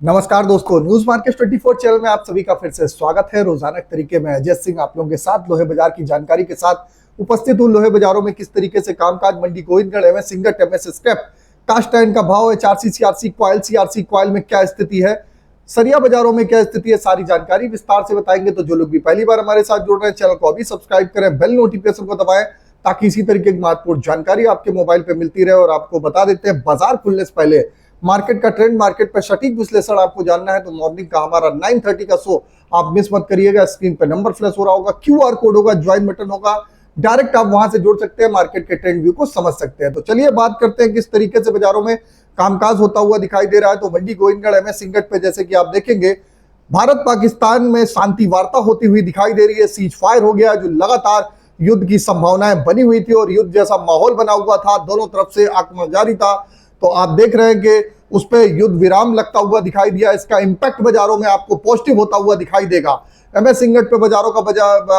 नमस्कार दोस्तों, news market 24 channel में आप सभी का फिर से स्वागत है। रोजाना के तरीके में अजय सिंह आप लोगों के साथ लोहे बाजार की जानकारी के साथ उपस्थित हूँ। लोहे बाजारों में किस तरीके से कामकाज, Mandi Gobindgarh, MS ingot, MS scrap, cast iron का भाव है, HRC CRC coil, CRC coil में क्या स्थिति है, सरिया बाजारों में क्या स्थिति है, सारी जानकारी विस्तार से बताएंगे। तो जो लोग भी पहली बार हमारे साथ जुड़ रहे हैं, चैनल को अभी सब्सक्राइब करें, बेल नोटिफिकेशन को दबाएं ताकि इसी तरीके की महत्वपूर्ण जानकारी आपके मोबाइल पे मिलती रहे। और आपको बता देते हैं, बाजार खुलने से पहले मार्केट का ट्रेंड, मार्केट पर सटीक विश्लेषण आपको जानना है तो मॉर्निंग का हमारा 9:30 का शो आप मिस मत करिएगा। स्क्रीन पे नंबर फ्लैश हो रहा होगा, QR कोड होगा, ज्वाइन बटन होगा, डायरेक्ट आप वहां से जुड़ सकते हैं, मार्केट के ट्रेंड व्यू को समझ सकते हैं। तो चलिए बात करते हैं किस तरीके से बाजारों में कामकाज होता हुआ दिखाई दे रहा है। तो मंडी गोविंदगढ़, एमएस इंगट पे जैसे कि आप देखेंगे, भारत पाकिस्तान में शांति वार्ता होती हुई दिखाई दे रही है। सीज फायर हो गया, जो लगातार युद्ध की संभावनाएं बनी हुई थी और युद्ध जैसा माहौल बना हुआ था, दोनों तरफ से आक्रमण जारी था। तो आप देख रहे हैं कि उस पर युद्ध विराम लगता हुआ दिखाई दिया। इसका इंपैक्ट बाजारों में आपको पॉजिटिव होता हुआ दिखाई देगा। एमएस इंगट पे बाजारों का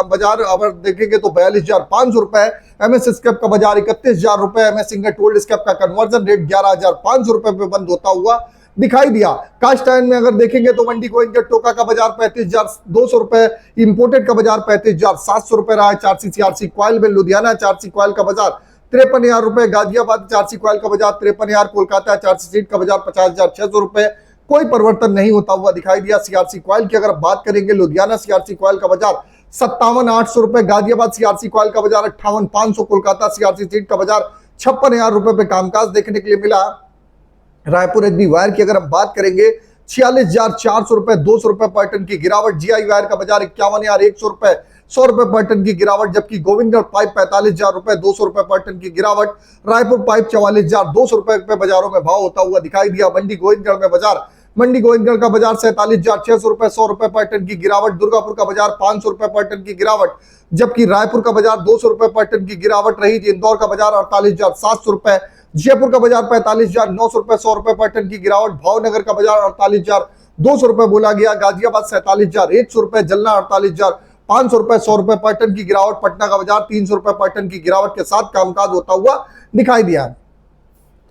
बाजार अगर देखेंगे तो 42,500 रुपए, एमएस स्क्रैप का बाजार 31,000 रुपए, एमएस इंगट ओल्ड स्क्रैप का कन्वर्जन रेट 11,500 रुपए पे बंद होता हुआ दिखाई दिया। कास्ट आयरन में अगर देखेंगे तो मंडी गोविंदगढ़ टोका का बाजार 35,200 रुपए, इंपोर्टेड का बाजार 35,700 रुपए रहा है। 4C CRC कॉइल में लुधियाना 4C कॉइल का बाजार 53,000 रुपए, गाजियाबाद 4C कॉइल का बाजार 53,000, कोलकाता 4C सीट का बाजार 50,600 रुपए। कोई परिवर्तन नहीं होता हुआ दिखाई दिया। CRC कॉइल की अगर बात करेंगे, लुधियाना CRC कॉइल का बाजार 57,800 रुपए, गाजियाबाद CRC कॉइल का बाजार 58,500, कोलकाता CRC सीट का बाजार 56,000 रुपए पे कामकाज देखने के लिए मिला। रायपुर HB वायर की अगर हम बात करेंगे, 46,400 रुपए, 200 रुपए पर टन की गिरावट। GI वायर का बाजार 51,100 रुपए, 100 रुपए पर टन की गिरावट। जबकि गोविंदगढ़ पाइप 45,000 रुपए, 200 रुपए पर टन की गिरावट। रायपुर पाइप 44,200 रुपए पे बाजारों में भाव होता हुआ दिखाई दिया। मंडी गोविंदगढ़ में बाजार, मंडी गोविंदगढ़ का बाजार 47,600 रुपए, 100 रुपए पर टन की गिरावट। दुर्गापुर का बाजार 500 रुपए पर टन की गिरावट। जबकि रायपुर का बाजार 200 रुपए पर टन की गिरावट रही। इंदौर का बाजार 48,700 रुपए, जयपुर का बाजार 45,900 रुपए, 100 रुपए पर टन की गिरावट। भावनगर का बाजार 48,200 रुपए बोला गया। गाजियाबाद 47,100 रुपए, जलना 48,500 रुपए, 100 रुपए पर टन की गिरावट। पटना का बाजार 300 रुपए पर टन की गिरावट के साथ कामकाज होता हुआ दिखाई दिया।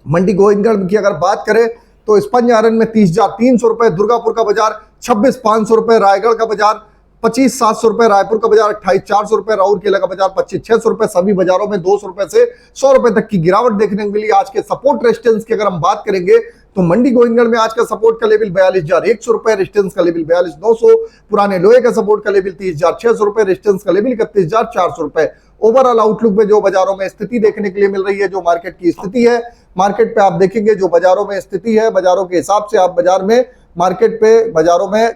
मंडी गोविंदगढ़ की अगर बात करें तो स्पंज आयरन में 30,300 रुपए, दुर्गापुर का बाजार 26,500 रुपए, रायगढ़ का बाजार 25,700 रुपए, रायपुर का बाजार 28,400 रुपए, राउरकेला का बाजार 25,600 रुपए। सभी बाजारों में 200 रुपए से 100 रुपए तक की गिरावट देखने को मिली। आज के सपोर्ट रेजिस्टेंस की अगर हम बात करेंगे तो मंडी गोविंदगढ़ में आज का सपोर्ट का लेवल 42,100 रुपए, रेजिस्टेंस का लेवल 42,900। पुराने लोहे का सपोर्ट का लेवल 30,600 रुपए, रेजिस्टेंस का लेवल 31,400 रुपए। ओवरऑल आउटलुक में जो बाजारों में स्थिति देखने के लिए मिल रही है, जो मार्केट की स्थिति है, मार्केट पे आप देखेंगे जो बाजारों में स्थिति है, बाजारों के हिसाब से आप बाजार में, मार्केट पे बाजारों में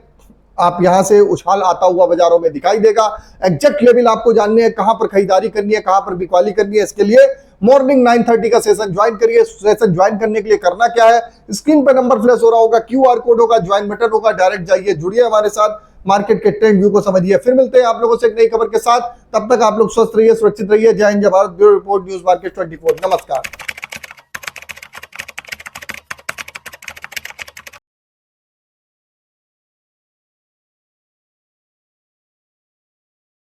आप यहां से उछाल आता हुआ बाजारों में दिखाई देगा। एग्जैक्ट लेवल आपको जानने हैं, कहां पर खरीदारी करनी है, कहां पर बिकवाली करनी है, इसके लिए मॉर्निंग 9:30 का सेशन ज्वाइन करिए। सेशन ज्वाइन करने के लिए करना क्या है, स्क्रीन पर नंबर फ्लैश हो रहा होगा, QR कोड होगा, ज्वाइन बटन होगा, डायरेक्ट जाइए, जुड़िए हमारे साथ, मार्केट के ट्रेंड व्यू को समझिए। फिर मिलते हैं आप लोगों से एक नई खबर के साथ। तब तक आप लोग स्वस्थ रहिए, सुरक्षित रहिए। जय हिंद, जय Bharat. Bureau report, news market 24। नमस्कार।